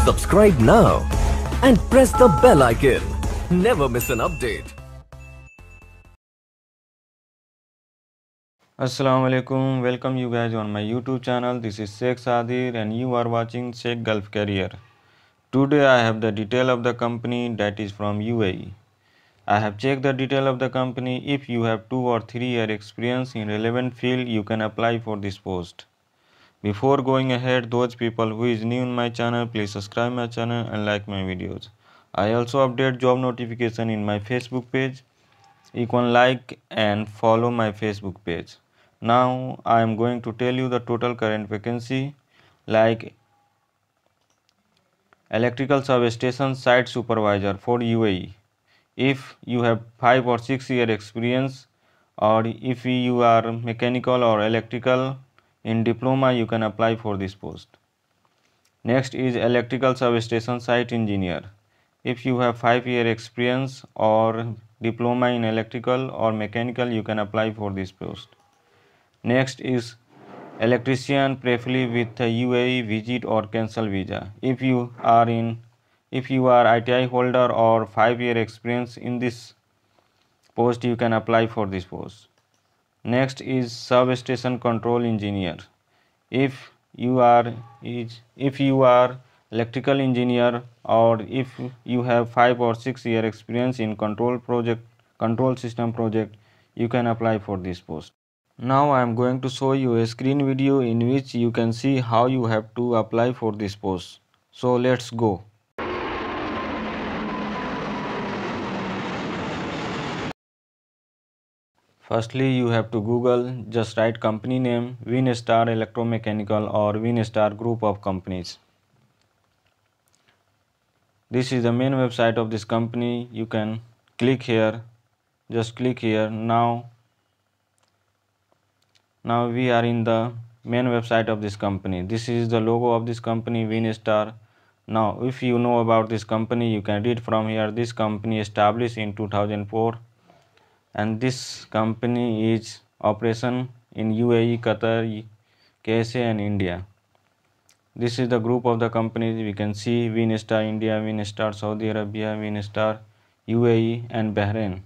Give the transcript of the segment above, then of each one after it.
Subscribe now and press the bell icon. Never miss an update. Assalamu alaikum. Welcome you guys on my YouTube channel. This is Sheikh Sadir and you are watching Sheikh Gulf Career. Today I have the detail of the company that is from UAE. I have checked the detail of the company. If you have 2 or 3 year experience in relevant field, you can apply for this post. Before going ahead, those people who is new in my channel, please subscribe my channel and like my videos. I also update job notification in my Facebook page. You can like and follow my Facebook page. Now I am going to tell you the total current vacancy, like electrical substation site supervisor for UAE. If you have 5 or 6 year experience, or if you are mechanical or electrical in diploma, you can apply for this post. Next is electrical substation site engineer. If you have 5 year experience or diploma in electrical or mechanical, you can apply for this post. Next is electrician, preferably with a UAE visit or cancel visa. If you are ITI holder or 5 year experience in this post, you can apply for this post. Next is substation control engineer. If you are electrical engineer, or if you have 5 or 6 year experience in control system project, you can apply for this post. Now I am going to show you a screen video in which you can see how you have to apply for this post. So let's go. Firstly, you have to Google, just write company name, Winstar Electromechanical or Winstar Group of Companies. This is the main website of this company. You can click here, just click here. Now we are in the main website of this company. This is the logo of this company, Winstar. Now if you know about this company, you can read from here. This company established in 2004 and this company is operation in UAE, Qatar, KSA and India. This is the group of the companies. We can see Winstar India, Winstar Saudi Arabia, Winstar UAE and Bahrain.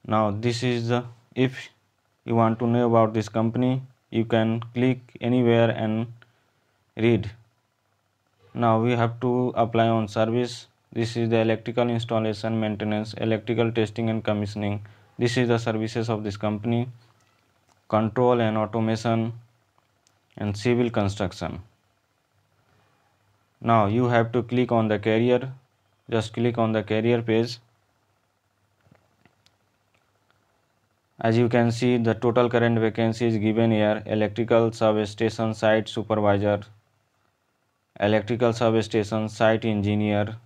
Now this is the, if you want to know about this company, you can click anywhere and read. Now we have to apply on service. This is the electrical installation, maintenance, electrical testing and commissioning. This is the services of this company. Control and automation and civil construction. Now you have to click on the career. Just click on the career page. As you can see, the total current vacancy is given here: electrical substation site supervisor, electrical substation site engineer,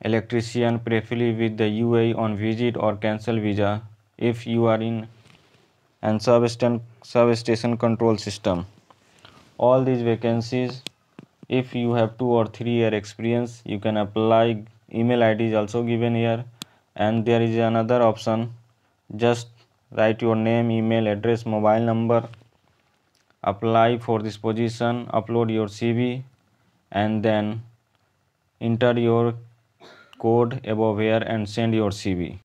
electrician, preferably with the UAE on visit or cancel visa if you are in, and substation control system. All these vacancies, if you have 2 or 3 year experience, you can apply. Email ID is also given here, and there is another option. Just write your name, email address, mobile number, apply for this position, upload your CV and then enter your code above here and send your CV.